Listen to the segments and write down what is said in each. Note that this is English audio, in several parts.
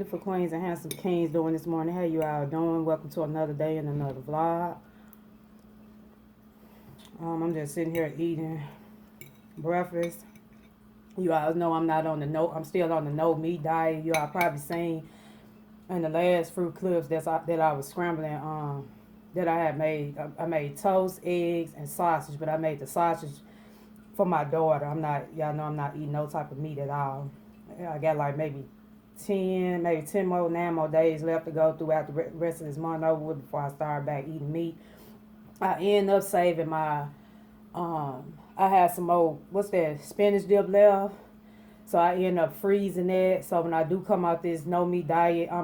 beautiful queens and handsome kings doing this morning? How you all doing? Welcome to another day and another vlog. I'm just sitting here eating breakfast. You all know I'm not on the I'm still on the no meat diet. You all probably seen in the last fruit clips that I was scrambling that I had made. I made toast, eggs, and sausage, but I made the sausage for my daughter. Y'all know I'm not eating no type of meat at all. I got like maybe 10 more, 9 more days left to go throughout the rest of this month over with before I start back eating meat. I end up saving my, I had some old, spinach dip left. So I end up freezing that. So when I do come out this no meat diet, yeah,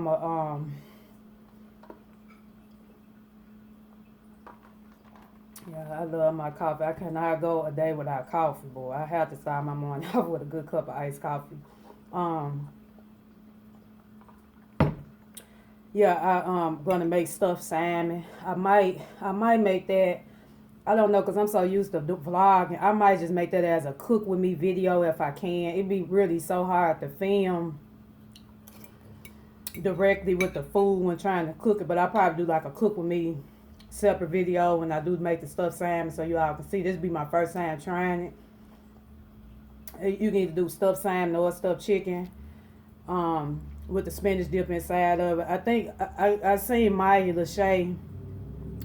I love my coffee. I cannot go a day without coffee, boy. I have to start my morning off with a good cup of iced coffee. Yeah, I'm gonna make stuffed salmon. I might make that. I don't know, cause I'm so used to vlogging. I might just make that as a cook with me video if I can. It'd be really so hard to film directly with the food when trying to cook it, but I probably do like a cook with me separate video when I do make the stuffed salmon, so you all can see. This be my first time trying it. You can either do stuffed salmon or stuffed chicken. With the spinach dip inside of it. I think I seen Maya Lachey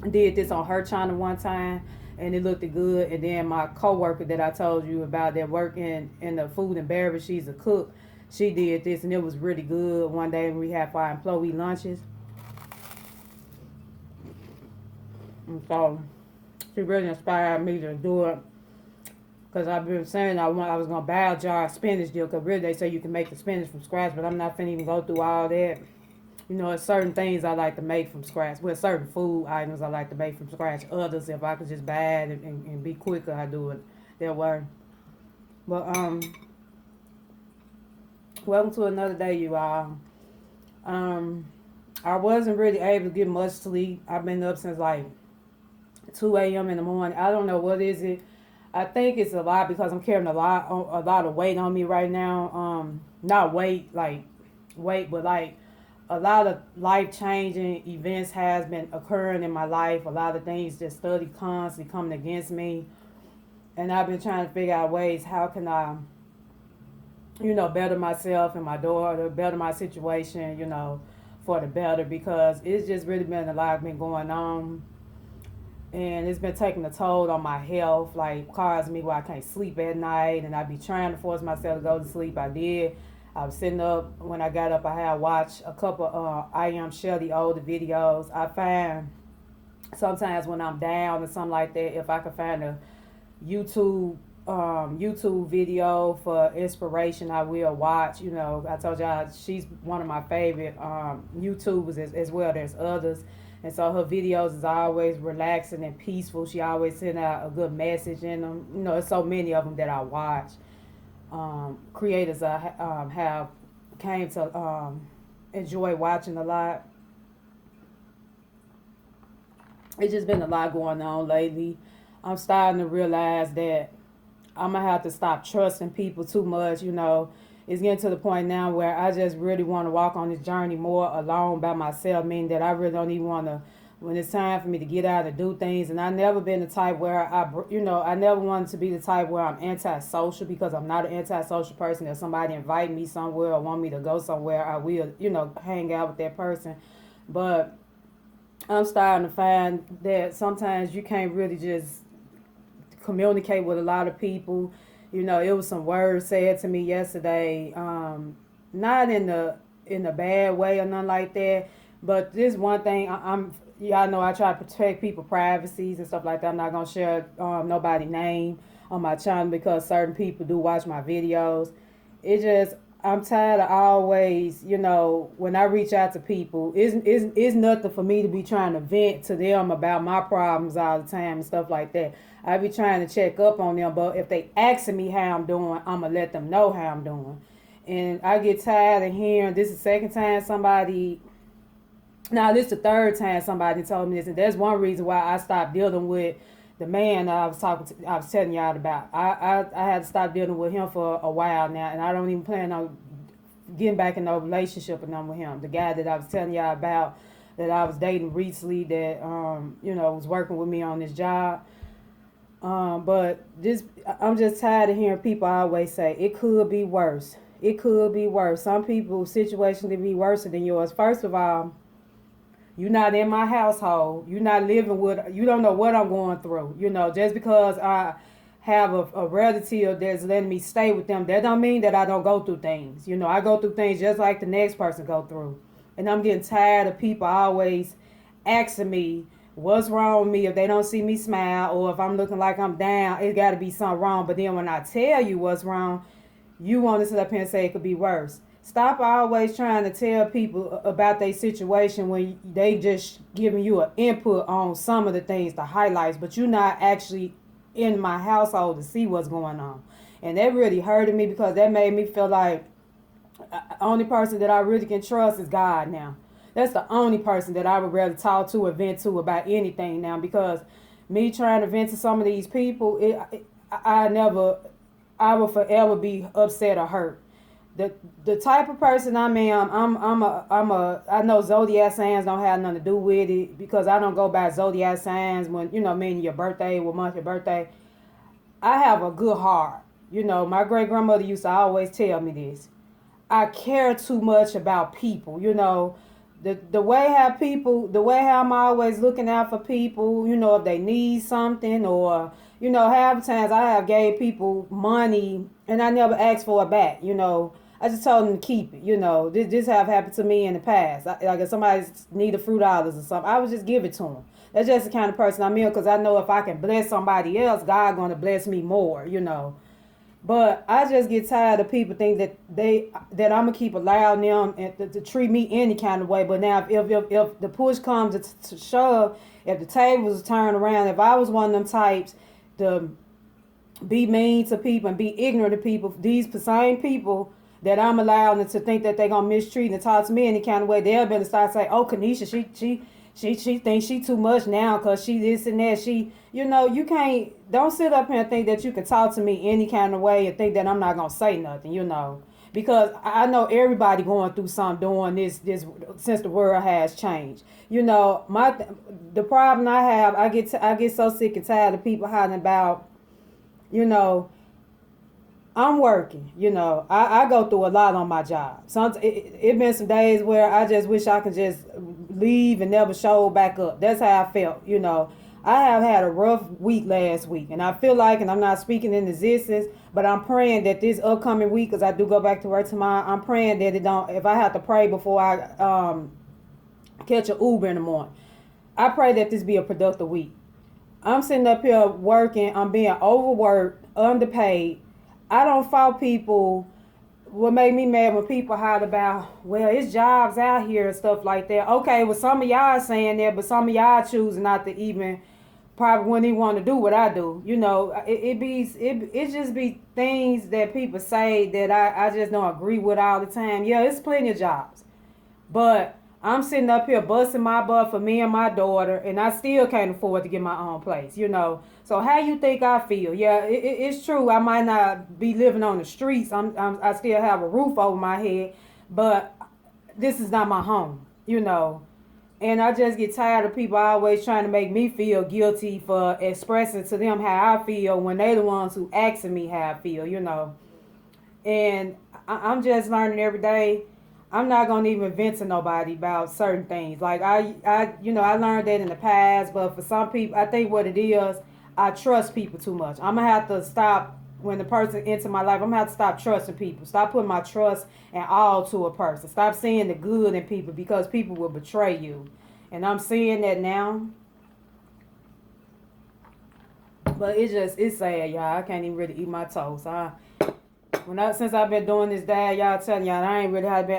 did this on her channel one time, and it looked good. And then my coworker that I told you about that work in the food and beverage, she's a cook. She did this, and it was really good. One day when we had for our employee lunches, and so she really inspired me to do it. Because I've been saying I was going to buy a jar of spinach dip. Because really they say you can make the spinach from scratch. But I'm not finna even go through all that. You know, there's certain things I like to make from scratch. Well, certain food items I like to make from scratch. Others, if I could just buy it and be quicker, I do it that way. But, welcome to another day, you all. I wasn't really able to get much sleep. I've been up since like 2 a.m. in the morning. I don't know what is it. I think it's a lot because I'm carrying a lot of weight on me right now. Not weight, like weight, but like a lot of life-changing events has been occurring in my life. A lot of things just constantly coming against me. And I've been trying to figure out ways how can I, better myself and my daughter, better my situation, for the better, because it's just really been a lot been going on. And it's been taking a toll on my health, like causing me where I can't sleep at night, and I be trying to force myself to go to sleep. I did. I was sitting up. When I got up, I had watched a couple I Am Shelly older videos. I find sometimes when I'm down or something like that, if I can find a YouTube video for inspiration, I will watch. I told y'all she's one of my favorite YouTubers as well. There's others. And so her videos is always relaxing and peaceful. She always send out a good message in them. There's so many of them that I watch. Creators I have came to enjoy watching a lot. It's just been a lot going on lately. I'm starting to realize that I'm going to have to stop trusting people too much, It's getting to the point now where I just really want to walk on this journey more alone by myself, meaning that I really don't even want to, when it's time for me to get out and do things. And I've never been the type where I never wanted to be the type where I'm antisocial, because I'm not an antisocial person. If somebody invite me somewhere or want me to go somewhere, I will, hang out with that person. But I'm starting to find that sometimes you can't really just communicate with a lot of people. It was some words said to me yesterday, not in a bad way or nothing like that, but this one thing, y'all know I try to protect people's privacies and stuff like that. I'm not gonna share nobody's name on my channel because certain people do watch my videos. I'm tired of always, when I reach out to people, it's nothing for me to be trying to vent to them about my problems all the time and stuff like that. I be trying to check up on them, but if they asking me how I'm doing, I'm going to let them know how I'm doing. And I get tired of hearing, this is the second time this is the third time somebody told me this, and that's one reason why I stopped dealing with the man that I was telling y'all about. I had to stop dealing with him for a while now, and I don't even plan on getting back in a relationship with him, the guy that I was telling y'all about, that I was dating recently, that was working with me on this job. But I'm just tired of hearing people always say it could be worse. It could be worse. Some people's situation could be worse than yours. First of all, you're not in my household. You're not living with. You don't know what I'm going through. Just because I have a relative that's letting me stay with them, that don't mean that I don't go through things. I go through things just like the next person go through. And I'm getting tired of people always asking me what's wrong with me if they don't see me smile, or if I'm looking like I'm down, it got to be something wrong. But then when I tell you what's wrong, you want to sit up here and say it could be worse. Stop always trying to tell people about their situation when they just giving you an input on some of the things, the highlights, but you're not actually in my household to see what's going on. And that really hurted me, because that made me feel like the only person that I really can trust is God now. That's the only person that I would rather talk to or vent to about anything now, because me trying to vent to some of these people, I will forever be upset or hurt. The type of person I I know zodiac signs don't have nothing to do with it, because I don't go by zodiac signs when, meaning your birthday, what month your birthday. I have a good heart. My great grandmother used to always tell me this. I care too much about people, the way how I'm always looking out for people, if they need something, or, half the times I have gave people money and I never asked for it back, I just told them to keep it, this have happened to me in the past. Like if somebody needed $fruit or something, I would just give it to them. That's just the kind of person I'm in, because I know if I can bless somebody else, God going to bless me more, But I just get tired of people think that I'm gonna keep allowing them and to treat me any kind of way. But now if the push comes to shove, if the tables turn around, if I was one of them types to be mean to people and be ignorant to people, these same people that I'm allowing to think that they're gonna mistreat and talk to me any kind of way, they'll better start saying, "Oh, Kanisha, she thinks she too much now because she this and that." You can't, don't sit up here and think that you can talk to me any kind of way and think that I'm not going to say nothing, because I know everybody going through something doing this since the world has changed. The problem I have, I get so sick and tired of people hiding about, I'm working, I go through a lot on my job. It been some days where I just wish I could just leave and never show back up. That's how I felt, I have had a rough week last week, and I feel like, and I'm not speaking in existence, but I'm praying that this upcoming week, because I do go back to work tomorrow, I'm praying that it don't, if I have to pray before I catch an Uber in the morning, I pray that this be a productive week. I'm sitting up here working, I'm being overworked, underpaid. I don't fault people. What made me mad when people holler about, well, it's jobs out here and stuff like that. Okay, well, some of y'all saying that, but some of y'all choosing not to even, probably wouldn't even want to do what I do. It just be things that people say that I just don't agree with all the time. Yeah, it's plenty of jobs, but I'm sitting up here busting my butt for me and my daughter, and I still can't afford to get my own place, So how you think I feel? Yeah, it's true. I might not be living on the streets. I still have a roof over my head, but this is not my home, And I just get tired of people always trying to make me feel guilty for expressing to them how I feel when they the ones who asking me how I feel, And I'm just learning every day. I'm not gonna even vent to nobody about certain things. Like I learned that in the past, but for some people, I think what it is, I trust people too much. I'm gonna have to stop when the person into my life. I'm gonna have to stop trusting people. Stop putting my trust and all to a person. Stop seeing the good in people, because people will betray you, and I'm seeing that now. But it's sad, y'all. I can't even really eat my toast. Since I've been doing this diet, y'all telling y'all I ain't really having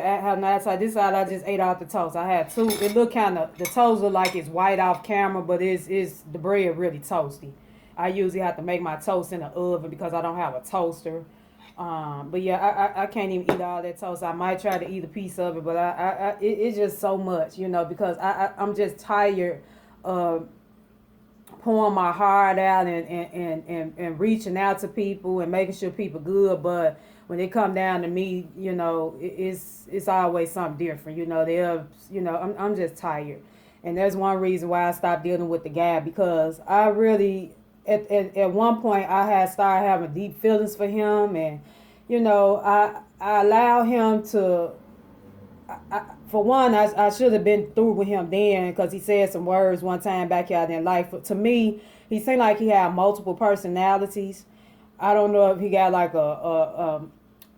no appetite. This side I just ate off the toast. I had two. It look the toast look like it's white off camera, but it's the bread really toasty. I usually have to make my toast in the oven because I don't have a toaster. But yeah, I can't even eat all that toast. I might try to eat a piece of it, but it's just so much, because I'm just tired of pouring my heart out and reaching out to people and making sure people good. But when it come down to me, it's always something different. I'm just tired. And there's one reason why I stopped dealing with the guy, because I really, at one point, I had started having deep feelings for him. And, I allowed him to, for one, I should have been through with him then, because he said some words one time back here I didn't like. But to me, he seemed like he had multiple personalities. I don't know if he got like a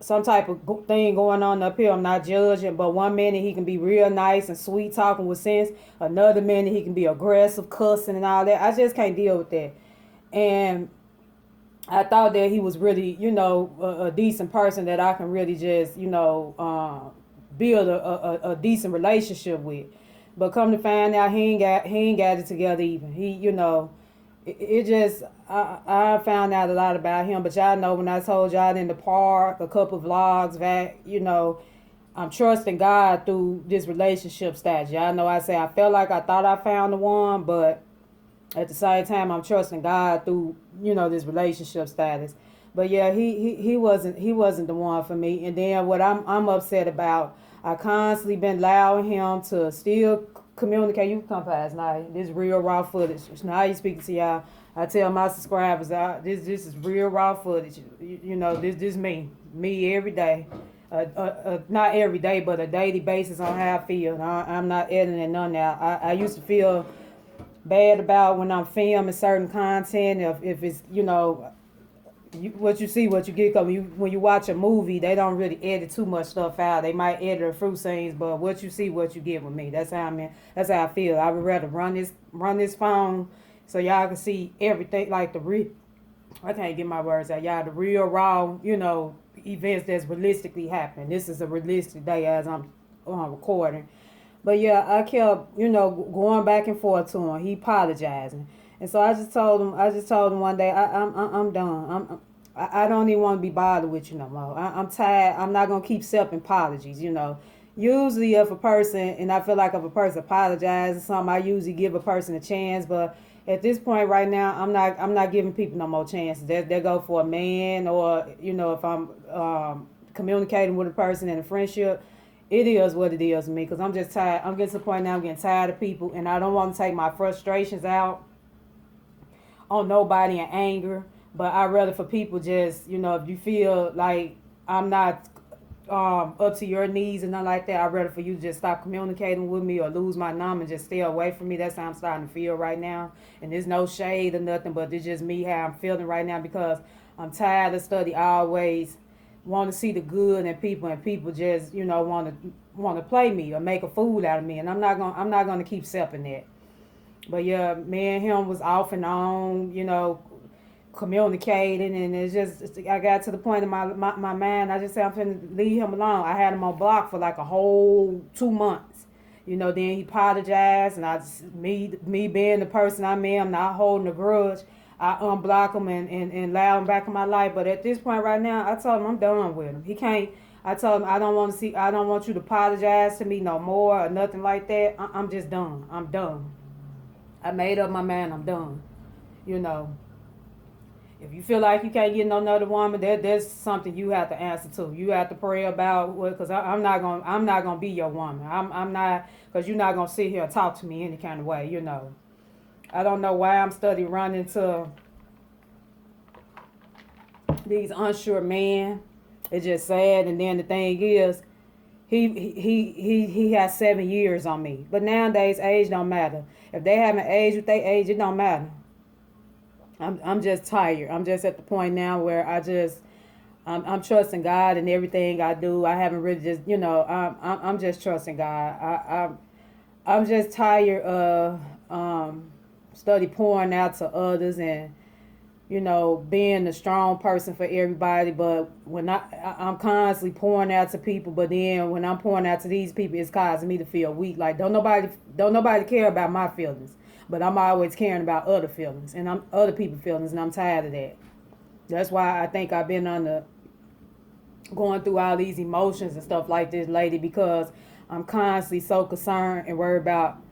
some type of thing going on up here. I'm not judging, but one minute he can be real nice and sweet talking with sense. Another minute he can be aggressive, cussing and all that. I just can't deal with that. And I thought that he was really, a decent person that I can really just, build a decent relationship with. But come to find out, he ain't got it together even. It just, I found out a lot about him. But y'all know, when I told y'all in the park a couple of vlogs back, I'm trusting God through this relationship stage. Y'all know I say I felt like I thought I found the one, but at the same time I'm trusting God through, this relationship status. But yeah, he wasn't the one for me. And then what I'm upset about, I constantly been allowing him to still communicate. You can come past now. This is real raw footage. Now I speaking to y'all. I tell my subscribers, this is real raw footage. This me every day. Not every day, but a daily basis on how I feel. I'm not editing none now. I used to feel bad about when I'm filming certain content. If it's, what you see, what you get. Cause when you watch a movie, they don't really edit too much stuff out. They might edit a few scenes, but what you see, what you get with me. That's how That's how I feel. I would rather run this phone so y'all can see everything, like I can't get my words out, y'all. The real raw, events that's realistically happening. This is a realistic day as I'm recording. But yeah, I kept, going back and forth to him. He apologizing. And so I just told him one day, I'm done. I don't even want to be bothered with you no more. I'm tired. I'm not going to keep accepting apologies, Usually if a person, and I feel like if a person apologizes or something, I usually give a person a chance. But at this point right now, I'm not giving people no more chances. They go for a man, or, if I'm communicating with a person in a friendship, it is what it is to me, because I'm just tired. I'm getting to the point now, I'm getting tired of people, and I don't want to take my frustrations out on nobody in anger. But I'd rather for people just, if you feel like I'm not up to your needs and nothing like that, I'd rather for you to just stop communicating with me or lose my number and just stay away from me. That's how I'm starting to feel right now. And there's no shade or nothing, but it's just me how I'm feeling right now, because I'm tired of study always want to see the good in people, and people just, want to play me or make a fool out of me, and I'm not gonna keep accepting that. But yeah, me and him was off and on, communicating, and I got to the point in my mind, I just said I'm finna leave him alone. I had him on block for like a whole 2 months. Then he apologized, and me being the person I'm not holding a grudge. I unblock him and allow him back in my life. But at this point right now, I told him I'm done with him. He can't. I told him I don't want you to apologize to me no more or nothing like that. I'm just done. I'm done. I made up my mind. I'm done. If you feel like you can't get no another woman, there's something you have to answer to. You have to pray about what, because I'm not gonna be your woman. I'm not, because you're not gonna sit here and talk to me any kind of way. I don't know why I'm running to these unsure men. It's just sad. And then the thing is, he has 7 years on me. But nowadays, age don't matter. If they haven't aged with their age, it don't matter. I'm just tired. I'm just at the point now where I'm trusting God in everything I do. I haven't really just, I'm just trusting God. I'm just tired of study pouring out to others and, being a strong person for everybody. But when I'm constantly pouring out to people, but then when I'm pouring out to these people, it's causing me to feel weak. Like don't nobody care about my feelings, but I'm always caring about other feelings and other people's feelings, and I'm tired of that. That's why I think I've been going through all these emotions and stuff like this lately, because I'm constantly so concerned and worried about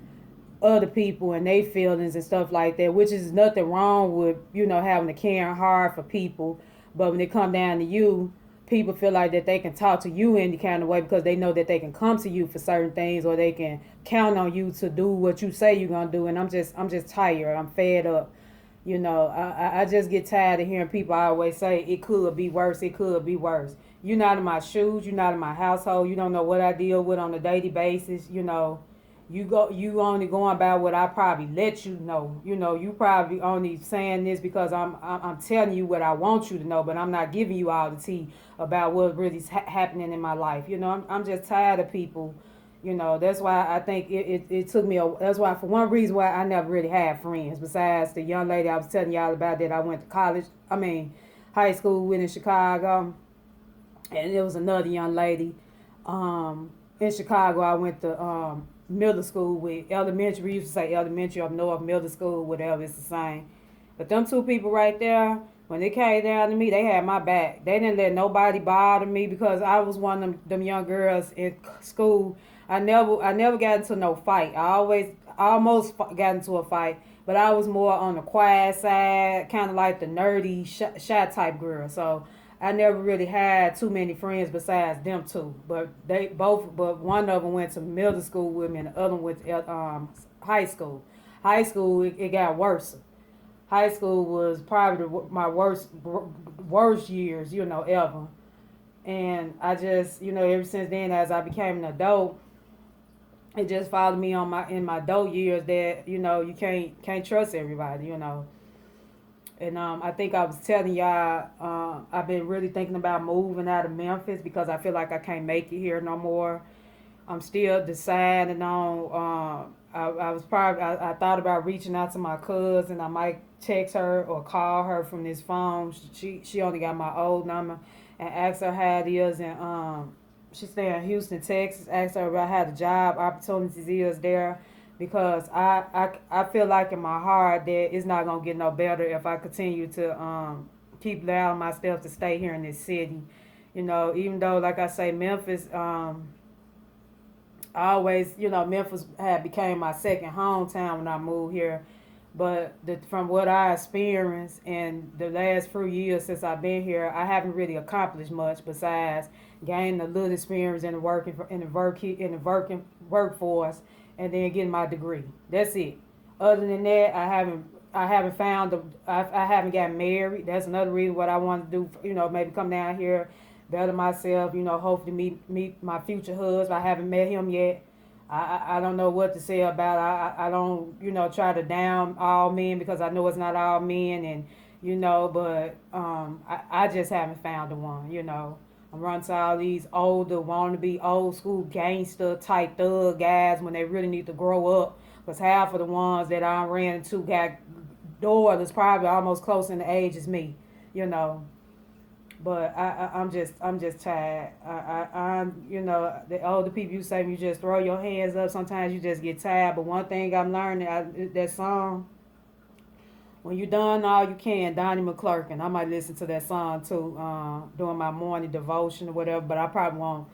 other people and their feelings and stuff like that, which is nothing wrong with, having a caring heart for people. But when it come down to you, people feel like that they can talk to you any kind of way because they know that they can come to you for certain things, or they can count on you to do what you say you're gonna do. And I'm just tired. I'm fed up. I just get tired of hearing people always say it could be worse. It could be worse. You're not in my shoes. You're not in my household. You don't know what I deal with on a daily basis. You only going by what I probably let you know. You probably only saying this because I'm telling you what I want you to know, but I'm not giving you all the tea about what really is happening in my life. I'm just tired of people. That's why I think it took me. That's why, for one reason, why I never really had friends besides the young lady I was telling y'all about that I went to college. High school with in Chicago, and there was another young lady in Chicago. I went to middle school with. Elementary. We used to say elementary up north, middle school, whatever. It's the same. But them two people right there, when they came down to me, they had my back. They didn't let nobody bother me because I was one of them young girls in school. I never got into no fight. I almost got into a fight, but I was more on the quiet side, kind of like the nerdy, shy type girl. So I never really had too many friends besides them two. But one of them went to middle school with me, and the other one went to high school. High school, it got worse. High school was probably my worst years, ever. And I just, ever since then, as I became an adult, it just followed me in my adult years that you can't trust everybody. And I think I was telling y'all, I've been really thinking about moving out of Memphis because I feel like I can't make it here no more. I'm still deciding on. I thought about reaching out to my cousin. I might text her or call her from this phone. She only got my old number, and ask her how it is. And she stay in Houston, Texas. Ask her about how the job opportunities is there, because I feel like in my heart that it's not gonna get no better if I continue to keep allowing myself to stay here in this city. Even though, like I say, Memphis. I always, Memphis had became my second hometown when I moved here. But from what I experienced in the last few years since I've been here, I haven't really accomplished much besides gaining a little experience in the workforce, and then getting my degree. That's it. Other than that, I haven't found I haven't gotten married. That's another reason what I want to do. Maybe come down here, better myself. Hopefully meet my future husband. I haven't met him yet. I don't know what to say about it. I don't try to down all men because I know it's not all men, and but I just haven't found the one. I'm running to all these older, want to be old school gangster type thug guys when they really need to grow up. Because half of the ones that I ran into got daughters probably almost close in the age as me. But I'm just tired. I'm the older people, you say you just throw your hands up. Sometimes you just get tired. But one thing I'm learning, that song, when you done all you can, Donnie McClurkin. I might listen to that song too, during my morning devotion or whatever. But I probably won't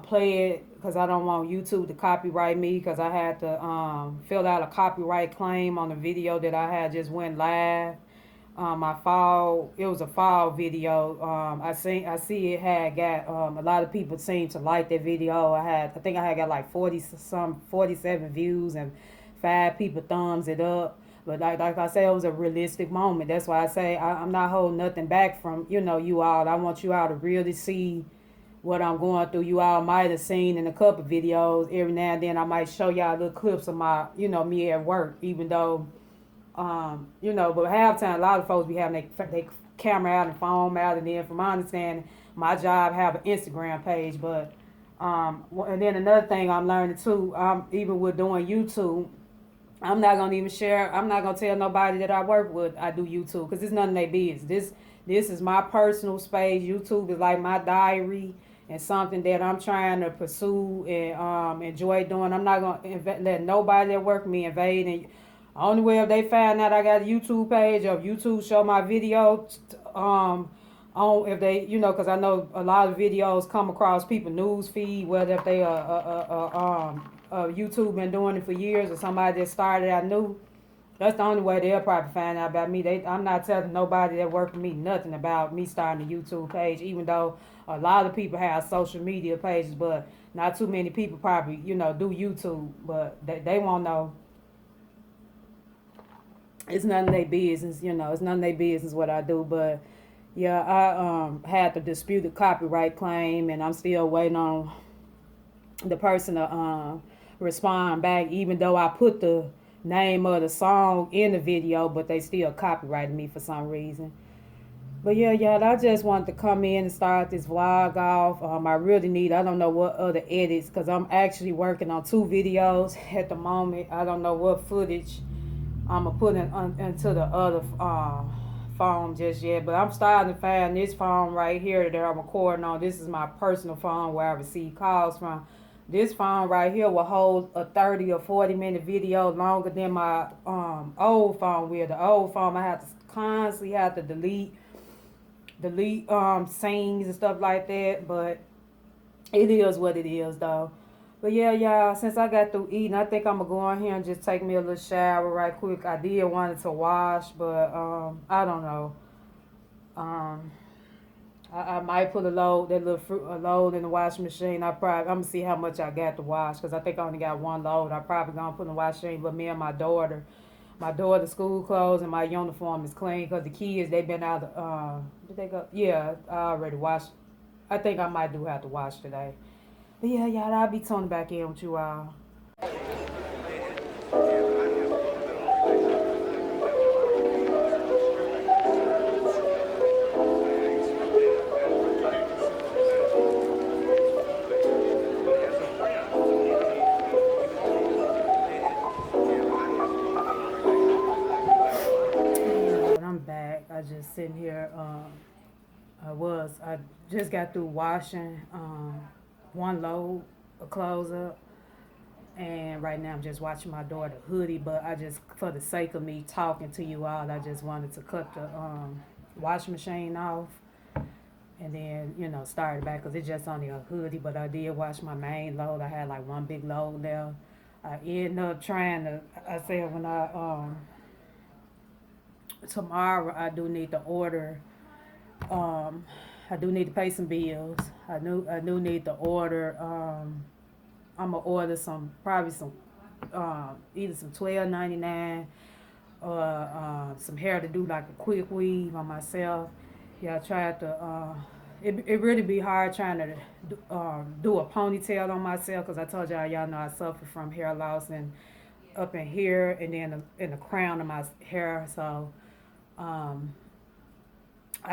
play it because I don't want YouTube to copyright me, because I had to fill out a copyright claim on the video that I had just went live. It was a fall video. I see it had got a lot of people seem to like that video. I think I had got like 47 views, and 5 people thumbs it up. But like I said, it was a realistic moment. That's why I say I'm not holding nothing back from you all. I want you all to really see what I'm going through. You all might have seen in a couple videos. Every now and then I might show y'all little clips of my me at work, even though. But half time, a lot of folks be having their camera out and phone out, and then from my understanding, my job have an Instagram page. But and then another thing I'm learning too, even with doing YouTube, I'm not gonna even share. I'm not gonna tell nobody that I work with I do YouTube, because it's none of their business. This is my personal space. YouTube is like my diary and something that I'm trying to pursue and enjoy doing. I'm not gonna let nobody that work with me invade. And only way if they find out I got a YouTube page, or if YouTube show my video, on if they, because I know a lot of videos come across people news feed, whether if they YouTube been doing it for years, or somebody that started out new, that's the only way they'll probably find out about me. I'm not telling nobody that work for me nothing about me starting a YouTube page, even though a lot of people have social media pages, but not too many people probably, do YouTube, but they won't know. It's none of their business, it's none of their business what I do, but yeah, I had to dispute the copyright claim, and I'm still waiting on the person to respond back, even though I put the name of the song in the video, but they still copyrighted me for some reason. But yeah, y'all, I just wanted to come in and start this vlog off. I don't know what other edits, because I'm actually working on 2 videos at the moment. I don't know what footage I'm going to put into the other phone just yet. But I'm starting to find this phone right here that I'm recording on. This is my personal phone where I receive calls from. This phone right here will hold a 30 or 40-minute video longer than my old phone will. The old phone, I have to constantly delete scenes and stuff like that. But it is what it is, though. But yeah, y'all, since I got through eating, I think I'm going to go in here and just take me a little shower right quick. I did want it to wash, but I don't know. I might put a load in the washing machine. I'm gonna see how much I got to wash, because I think I only got 1 load. I probably gonna put in the washing machine. But me and my daughter's school clothes and my uniform is clean, because the kids, they've been out. Did they go? Yeah, I already washed. I think I might have to wash today. But yeah, y'all, I'll be tuning back in with you all. I just sitting here. I just got through washing 1 load of clothes up, and right now I'm just watching my daughter hoodie. But for the sake of me talking to you all, I just wanted to cut the washing machine off, and then start it back, because it's just only a hoodie. But I did wash my main load. I had like 1 big load there. I ended up I said when tomorrow I do need to order. I do need to pay some bills. I do need to order. I'm gonna order probably some either some $12.99 or some hair to do like a quick weave on myself. Yeah, I tried to. It really be hard trying to do a ponytail on myself, because I told y'all know I suffer from hair loss and up in here, and then in the crown of my hair. So I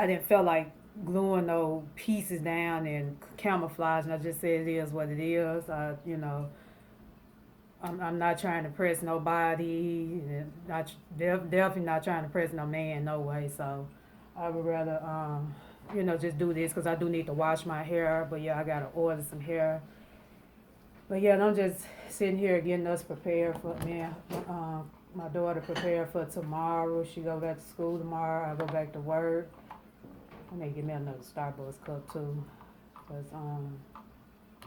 didn't feel like gluing those pieces down and camouflage, and I just said it is what it is. I'm not trying to press nobody, and definitely not trying to press no man, no way. So I would rather just do this, because I do need to wash my hair. But yeah, I gotta order some hair. But yeah, I'm just sitting here getting us prepared for my daughter prepared for tomorrow. She go back to school tomorrow. I go back to work. I may get me another Starbucks cup too, cause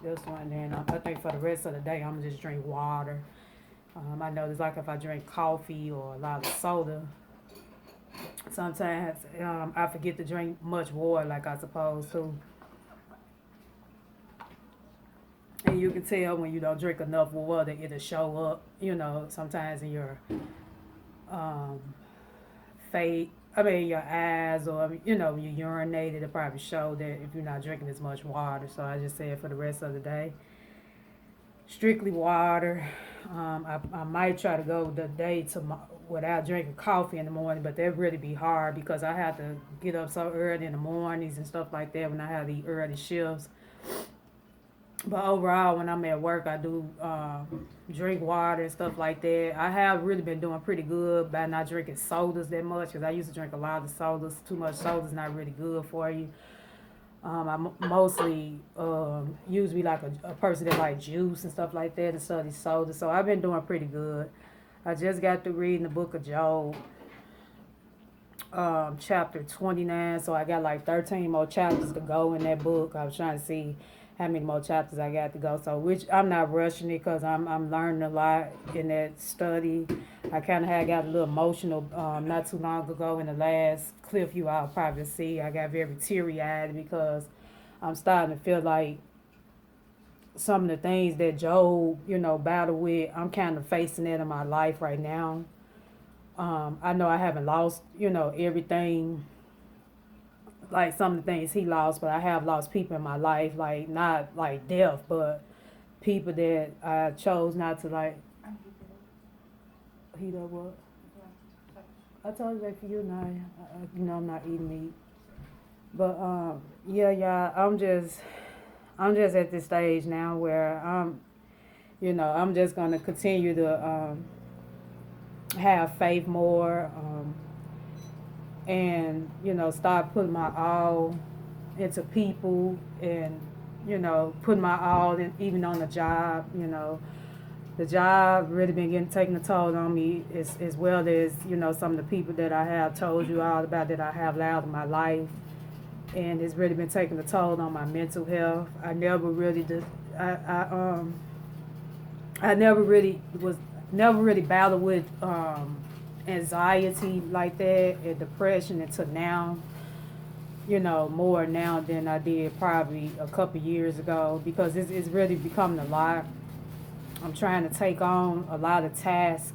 this one. Then I think for the rest of the day, I'm just drink water. I notice like if I drink coffee or a lot of soda, sometimes I forget to drink much water like I supposed to. And you can tell when you don't drink enough water, it'll show up, sometimes in your your eyes, or, when you urinate, it'll probably show that if you're not drinking as much water. So I just said for the rest of the day, strictly water. I might try to go the day without drinking coffee in the morning, but that really be hard, because I have to get up so early in the mornings and stuff like that when I have the early shifts. But overall, when I'm at work, I do drink water and stuff like that. I have really been doing pretty good by not drinking sodas that much, because I used to drink a lot of sodas. Too much soda is not really good for you. I mostly used to be like a person that like juice and stuff like that, and study soda. So I've been doing pretty good. I just got through reading the book of Job, chapter 29. So I got like 13 more chapters to go in that book. I was trying to see how many more chapters I got to go. So, which I'm not rushing it because I'm learning a lot in that study. I kind of had got a little emotional not too long ago in the last clip you all probably see. I got very teary eyed because I'm starting to feel like some of the things that Job, battled with, I'm kind of facing it in my life right now. I know I haven't lost, everything, like some of the things he lost, but I have lost people in my life, like not like death, but people that I chose not to like. Heat up what? I told you that for you now. I'm not eating meat, but yeah, I'm just at this stage now where I'm just gonna continue to have faith more, and start putting my all into people, and putting my all in, even on the job. The job really been getting taking a toll on me, as well as some of the people that I have told you all about that I have allowed in my life, and it's really been taking a toll on my mental health. I never really did. I never really battled with anxiety like that and depression until now. More now than I did probably a couple years ago, because it's really becoming a lot. I'm trying to take on a lot of tasks,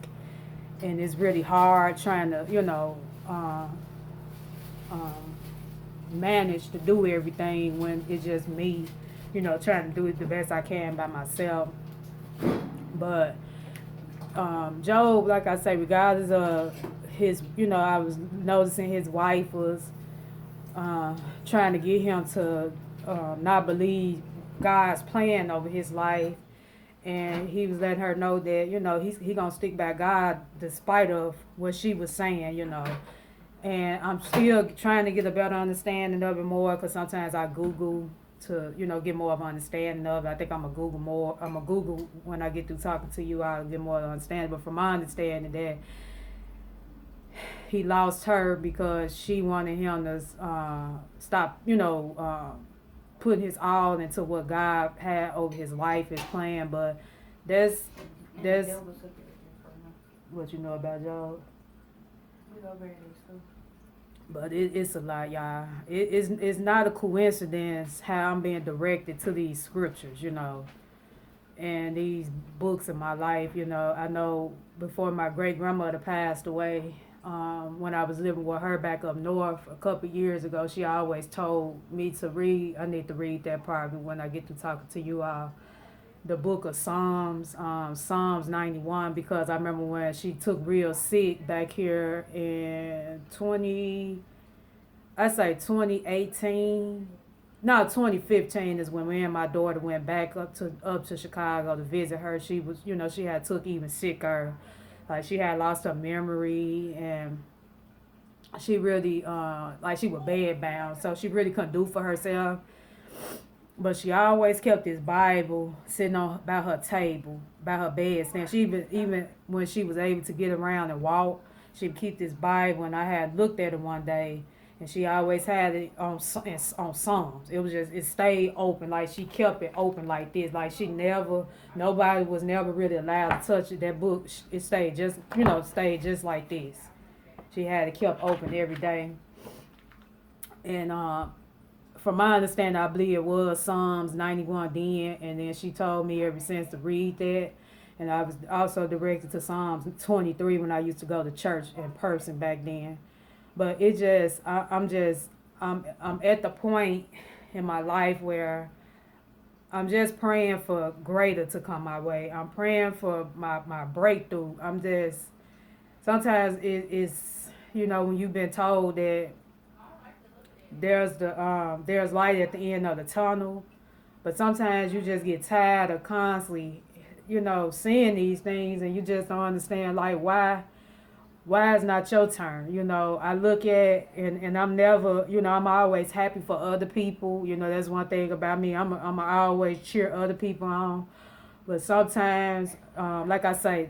and it's really hard trying to um, manage to do everything when it's just me, trying to do it the best I can by myself. But Job, like I say, regardless of his, I was noticing his wife was trying to get him to not believe God's plan over his life, and he was letting her know that he gonna stick by God despite of what she was saying, And I'm still trying to get a better understanding of it more, because sometimes I Google to get more of an understanding of it. I think I'm gonna Google more. I'm gonna Google when I get through talking to you. I'll get more of an understanding. But from my understanding, that he lost her because she wanted him to stop, putting his all into what God had over his life, his plan. But that's what you know about Job. But it's a lot, y'all. It's not a coincidence how I'm being directed to these scriptures, and these books in my life. I know before my great grandmother passed away, when I was living with her back up north a couple years ago, she always told me to read. I need to read that part when I get to talking to you all. The book of Psalms, Psalms 91, because I remember when she took real sick back here in 2018. No, 2015 is when me and my daughter went back up to Chicago to visit her. She was, she had took even sicker. Like, she had lost her memory, and she really, like, she was bedbound, so she really couldn't do for herself. But she always kept this Bible sitting on by her table, by her bedstand. She even when she was able to get around and walk, she'd keep this Bible. And I had looked at it one day, and she always had it on Psalms. It stayed open, like she kept it open like this. Like nobody was never really allowed to touch it. That book, it stayed just like this. She had it kept open every day. And from my understanding, I believe it was Psalms 91 then, and then she told me ever since to read that. And I was also directed to Psalms 23 when I used to go to church in person back then. But it just, I'm at the point in my life where I'm just praying for greater to come my way. I'm praying for my breakthrough. Sometimes it's, when you've been told that there's light at the end of the tunnel, but sometimes you just get tired of constantly, seeing these things, and you just don't understand, like, why is not your turn? I look at, and I'm never, I'm always happy for other people. That's one thing about me. I'm always cheer other people on. But sometimes, like I say,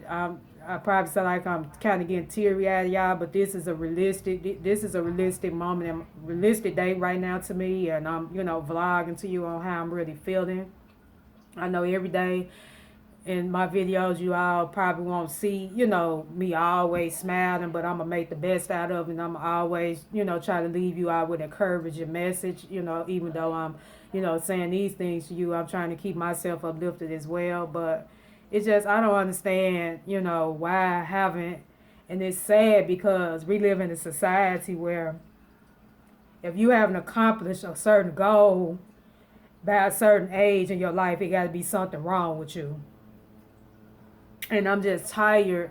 I probably sound like I'm kind of getting teary eyed, y'all, but this is a realistic moment and realistic day right now to me, and I'm, vlogging to you on how I'm really feeling. I know every day in my videos you all probably won't see, me always smiling, but I'm gonna make the best out of it, and I'm always, try to leave you out with encouraging message, even though I'm, saying these things to you, I'm trying to keep myself uplifted as well. But it's just, I don't understand, why I haven't, and it's sad because we live in a society where if you haven't accomplished a certain goal by a certain age in your life, it got to be something wrong with you. And I'm just tired.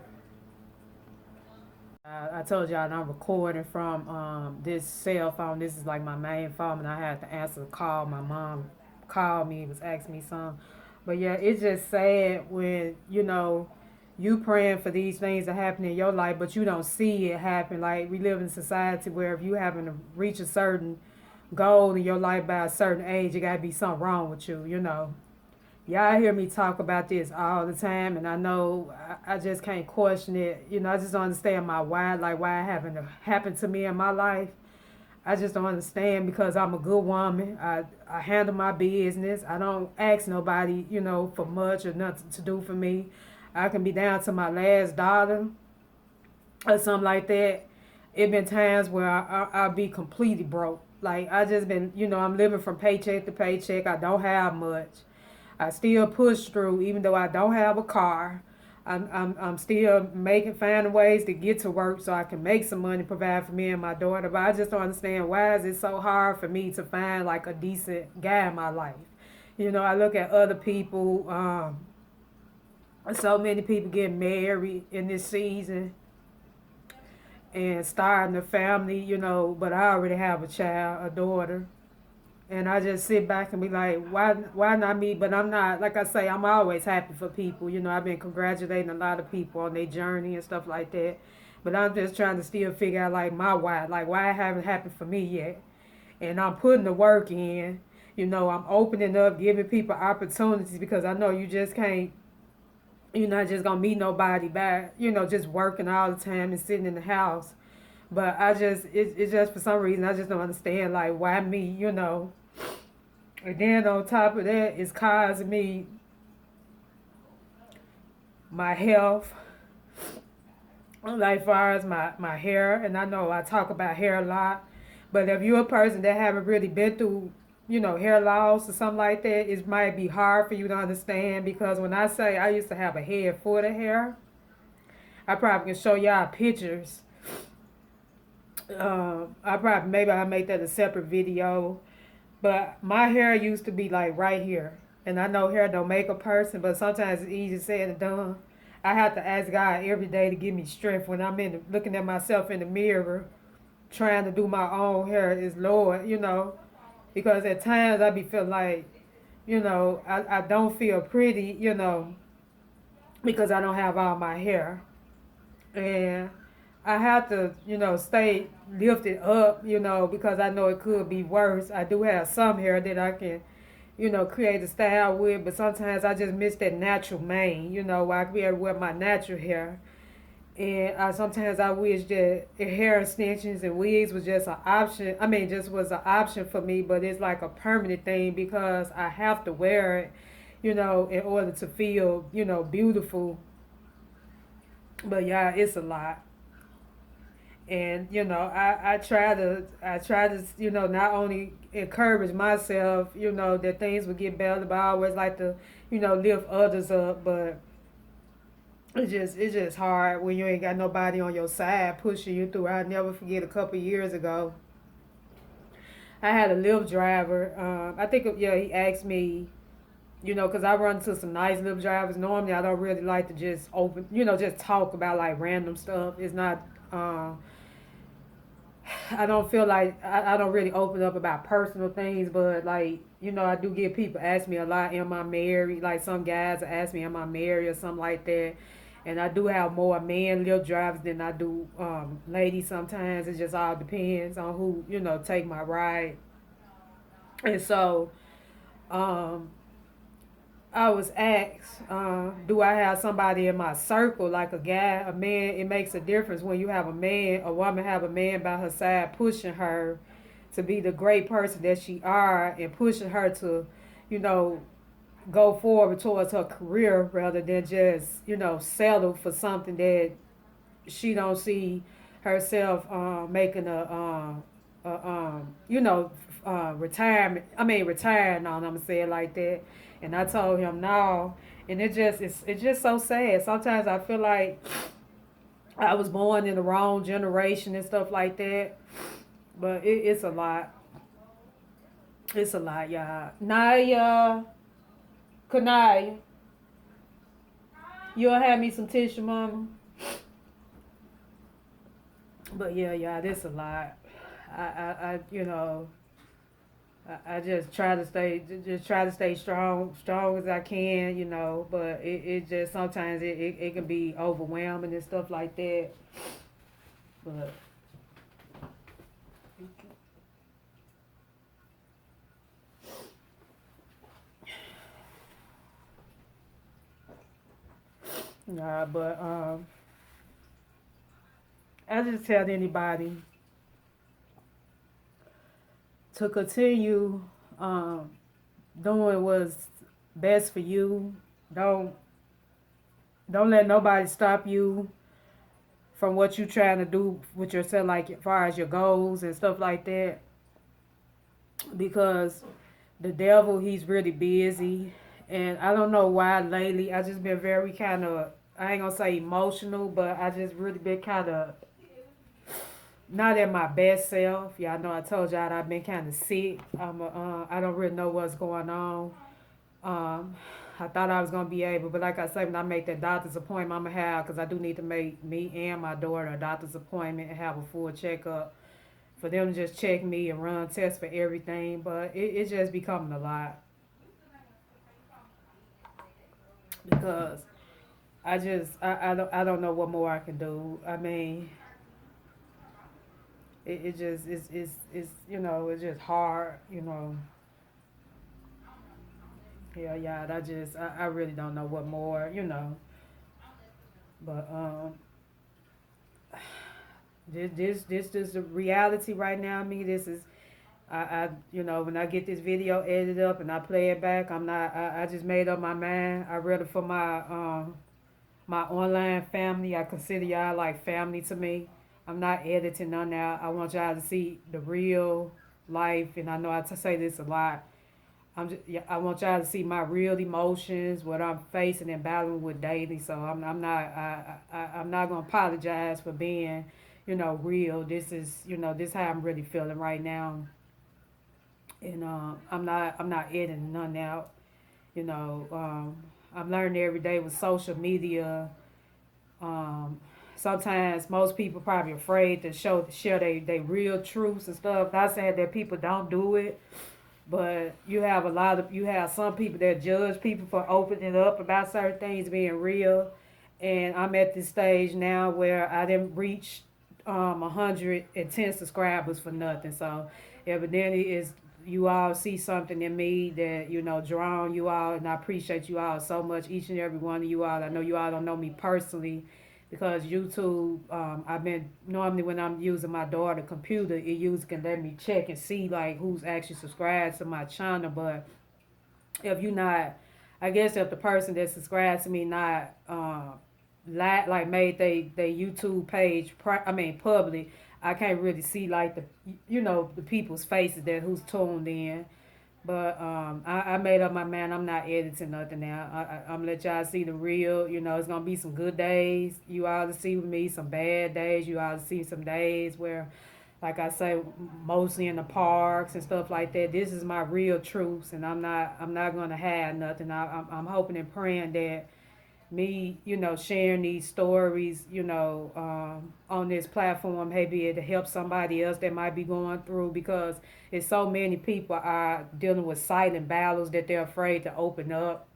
I told y'all I'm recording from this cell phone. This is like my main phone, and I had to answer the call. My mom called me, was asking me something. But yeah, it's just sad when, you praying for these things to happen in your life, but you don't see it happen. Like, we live in a society where if you happen to reach a certain goal in your life by a certain age, it got to be something wrong with you. Y'all hear me talk about this all the time, and I know I just can't question it. I just don't understand my why, like why it happened to me in my life. I just don't understand because I'm a good woman. I handle my business. I don't ask nobody, for much or nothing to do for me. I can be down to my last dollar or something like that. It been times where I'll be completely broke. Like, I just been, I'm living from paycheck to paycheck. I don't have much. I still push through, even though I don't have a car. I'm still finding ways to get to work so I can make some money, provide for me and my daughter. But I just don't understand, why is it so hard for me to find like a decent guy in my life? I look at other people. So many people get married in this season and starting a family, but I already have a child, a daughter. And I just sit back and be like, why not me? But I'm not, like I say, I'm always happy for people. I've been congratulating a lot of people on their journey and stuff like that. But I'm just trying to still figure out, like, my why. Like, why it haven't happened for me yet. And I'm putting the work in. I'm opening up, giving people opportunities, because I know you just can't, you're not just going to meet nobody by, just working all the time and sitting in the house. But it's just for some reason, I just don't understand, like, why me. And then on top of that, it's causing me my health, like far as my hair. And I know I talk about hair a lot, but if you're a person that haven't really been through, hair loss or something like that, it might be hard for you to understand. Because when I say I used to have a head full of hair, I probably can show y'all pictures. Maybe I'll make that a separate video. But my hair used to be like right here. And I know hair don't make a person, but sometimes it's easy said and done. I have to ask God every day to give me strength when I'm looking at myself in the mirror, trying to do my own hair. Is Lord, because at times I be feeling like, I don't feel pretty, because I don't have all my hair. And I have to, stay lifted up, because I know it could be worse. I do have some hair that I can, create a style with, but sometimes I just miss that natural mane, where I can be able to wear my natural hair. And sometimes I wish that hair extensions and wigs was just an option. I mean, just was an option for me, but it's like a permanent thing because I have to wear it, in order to feel, beautiful. But yeah, it's a lot. And I try to not only encourage myself, that things will get better, but I always like to lift others up. But it's just hard when you ain't got nobody on your side pushing you through. I'll never forget, a couple of years ago, I had a Lyft driver. I think, yeah, he asked me, because I run into some nice Lyft drivers. Normally I don't really like to just just talk about like random stuff. It's not I don't feel like I don't really open up about personal things, but like, I do get people ask me a lot, am I married? Like, some guys ask me, am I married or something like that. And I do have more men Lyft drivers than I do ladies sometimes. It just all depends on who, take my ride. And so, um, I was asked, do I have somebody in my circle, like a guy, a man? It makes a difference when you have a man, a woman have a man by her side pushing her to be the great person that she are and pushing her to, you know, go forward towards her career rather than just, settle for something that she don't see herself making retirement. I mean, retiring on. I'm gonna say it like that. And I told him no, and it's just so sad. Sometimes I feel like I was born in the wrong generation and stuff like that. But it's a lot. It's a lot, y'all. Naya, Kanaya, you'll have me some tissue, mama. But yeah, yeah, this a lot. I just try to stay strong as I can, But it just sometimes it can be overwhelming and stuff like that. But nah, but I just tell anybody to continue um, doing what's best for you. Don't don't let nobody stop you from what you trying to do with yourself, like as far as your goals and stuff like that. Because the devil, he's really busy, and I don't know why lately. I just been very kind of, I ain't gonna say emotional, but I just really been kind of not at my best self. Y'all know I told y'all I've been kind of sick. I don't really know what's going on. Um, I thought I was gonna be able, but like I said, when I make that doctor's appointment, I'm gonna have, because I do need to make me and my daughter a doctor's appointment and have a full checkup for them to just check me and run tests for everything. But it's just becoming a lot because I don't know what more I can do. I mean, it just it's it's just hard. Yeah, yeah. I really don't know what more. But this is the reality right now. Me, this is when I get this video edited up and I play it back, I'm not. I just made up my mind. I read it for my online family. I consider y'all like family to me. I'm not editing none now. I want y'all to see the real life, and I know say this a lot. Yeah, I want y'all to see my real emotions, what I'm facing and battling with daily. So I'm not gonna apologize for being, real. This how I'm really feeling right now, and I'm not editing none out. You know, I'm learning every day with social media. Um, Sometimes most people probably afraid to share they real truths and stuff. Not saying that people don't do it, but you have some people that judge people for opening up about certain things being real. And I'm at this stage now where I didn't reach 110 subscribers for nothing. So evidently is you all see something in me that drawn you all, and I appreciate you all so much, each and every one of you all. I know you all don't know me personally, because YouTube, I've been normally when I'm using my daughter's computer, can let me check and see like who's actually subscribed to my channel. But if you not, I guess if the person that subscribed to me not like made they YouTube page public, I can't really see like the people's faces that who's tuned in. But I made up my mind. I'm not editing nothing now. I'm gonna let y'all see the real. It's gonna be some good days. You all to see with me. Some bad days. You all to see some days where, like I say, mostly in the parks and stuff like that. This is my real truths, and I'm not gonna hide nothing. I'm hoping and praying that me, sharing these stories, on this platform, maybe it'll help somebody else that might be going through, because it's so many people are dealing with silent battles that they're afraid to open up.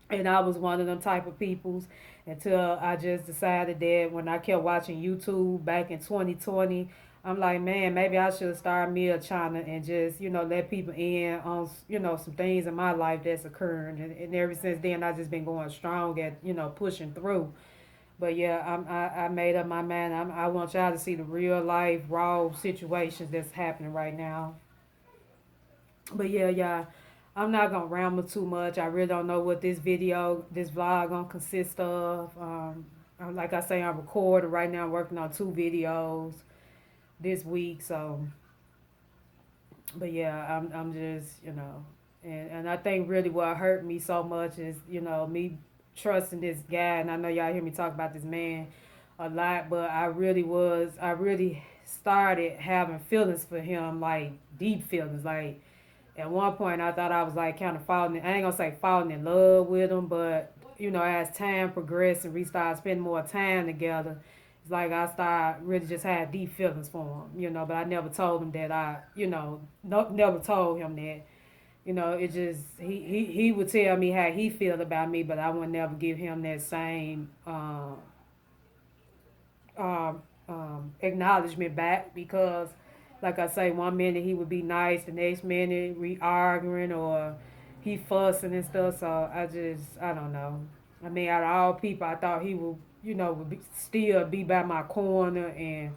And I was one of them type of peoples until I just decided that when I kept watching YouTube back in 2020, I'm like, man, maybe I should start me a channel and just, let people in on, some things in my life that's occurring. And ever since then, I just been going strong at, pushing through. But yeah, I made up my mind. I want y'all to see the real life, raw situations that's happening right now. But yeah, yeah, I'm not gonna ramble too much. I really don't know what this vlog gonna consist of. Like I say, I'm recording right now. I'm working on 2 videos this week. So, but yeah, I'm just and I think really what hurt me so much is me trusting this guy. And I know y'all hear me talk about this man a lot, but I really started having feelings for him, like deep feelings, like at one point I thought I was like kind of I ain't gonna say falling in love with him, but as time progressed and we started spending more time together, it's like I started really just had deep feelings for him, but I never told him that never told him that. It just he would tell me how he feel about me, but I would never give him that same acknowledgement back because, like I say, one minute he would be nice, the next minute we arguing or he fussing and stuff. So I don't know. I mean, out of all people, I thought he would, still be by my corner and,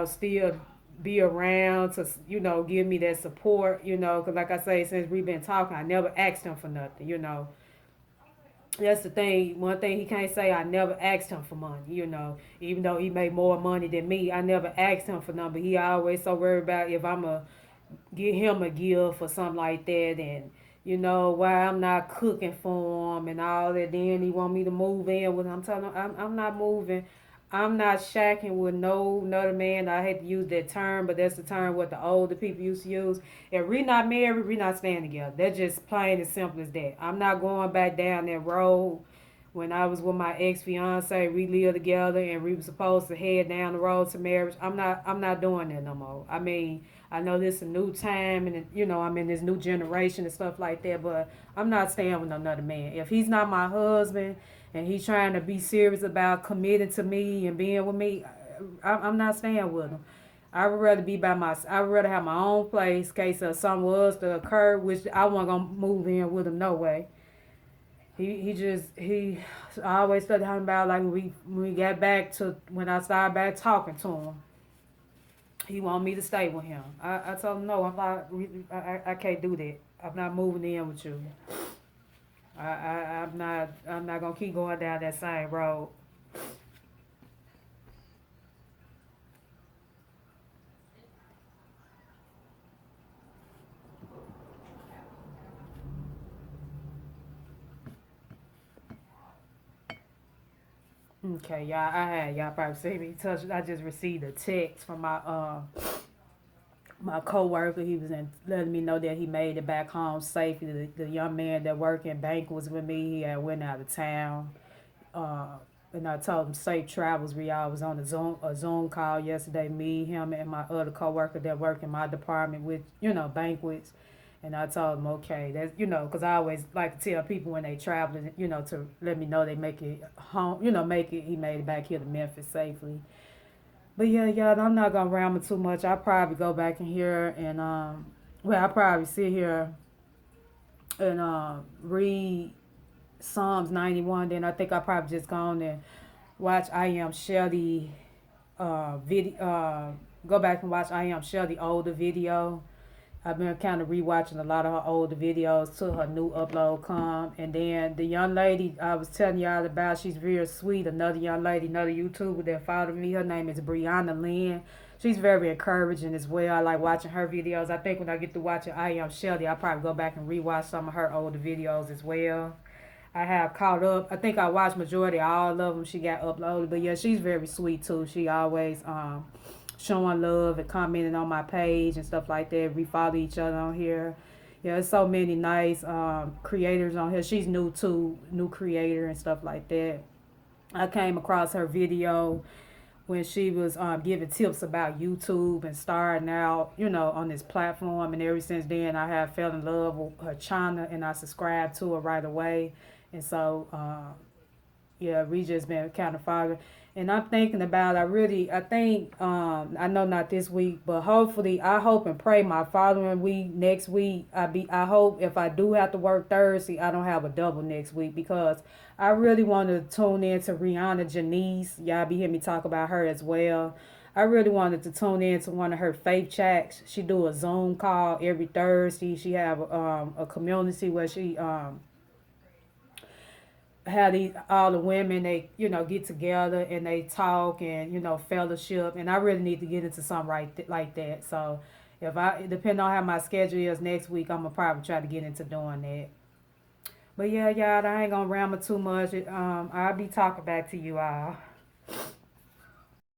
still be around to, give me that support, because like I say, since we've been talking, I never asked him for nothing. That's the thing. One thing he can't say, I never asked him for money. Even though he made more money than me, I never asked him for nothing. But he always so worried about if I'm a get him a gift or something like that, and why I'm not cooking for him and all that. Then he want me to move in with him. I'm telling him I'm not moving. I'm not shacking with no another man. I hate to use that term, but that's the term what the older people used to use. If we not married, we not staying together. That's just plain and simple as that. I'm not going back down that road. When I was with my ex fiance, we lived together and we were supposed to head down the road to marriage. I'm not doing that no more. I mean, I know this is a new time and I'm in this new generation and stuff like that, but I'm not staying with another man. If he's not my husband and he's trying to be serious about committing to me and being with me, I'm not staying with him. I would rather be by myself. I would rather have my own place in case of something was to occur, which I wasn't gonna move in with him no way. He I always started talking about like when we got back to when I started back talking to him. He wanted me to stay with him. I told him no. I'm not. I can't do that. I'm not moving in with you. I'm not. I'm not gonna keep going down that same road. Okay, y'all probably see me touch. I just received a text from my coworker. He was letting me know that he made it back home safely. The young man that worked in bank was with me. He had went out of town. Uh, and I told him safe travels. We all was on a Zoom call yesterday. Me, him, and my other coworker that work in my department with banquets. And I told him, okay, that's because I always like to tell people when they travel, to let me know they make it home, make it. He made it back here to Memphis safely. But yeah, y'all, I'm not gonna ramble too much. I'll probably go back in here and I'll probably sit here and read Psalms 91. Then I think I'll probably just go on and watch I Am Shelly video. Go back and watch I Am Shelly older video. I've been kind of rewatching a lot of her older videos till her new upload come. And then the young lady I was telling y'all about, she's real sweet. Another young lady, another YouTuber that followed me. Her name is Brianna Lynn. She's very encouraging as well. I like watching her videos. I think when I get to watching I Am Shelly, I'll probably go back and rewatch some of her older videos as well. I have caught up. I think I watched majority all of them she got uploaded. But yeah, she's very sweet too. She always showing love and commenting on my page and stuff like that. We follow each other on here. Yeah, there's so many nice creators on here. She's new too, new creator and stuff like that. I came across her video when she was giving tips about YouTube and starting out, on this platform. And ever since then, I have fell in love with her channel and I subscribed to her right away. And so, yeah, we just been kind of following. And I'm thinking about, I think, I know not this week, but hopefully, I hope and pray my following week, next week, I hope if I do have to work Thursday, I don't have a double next week, because I really want to tune in to Rihanna Janice. Y'all be hearing me talk about her as well. I really wanted to tune in to one of her faith chats. She do a Zoom call every Thursday. She have a community where she how these all the women, they get together and they talk and fellowship, and I really need to get into something like that. So if I depend on how my schedule is next week, I'm gonna probably try to get into doing that. But yeah, y'all, I ain't gonna ramble too much. I'll be talking back to you all.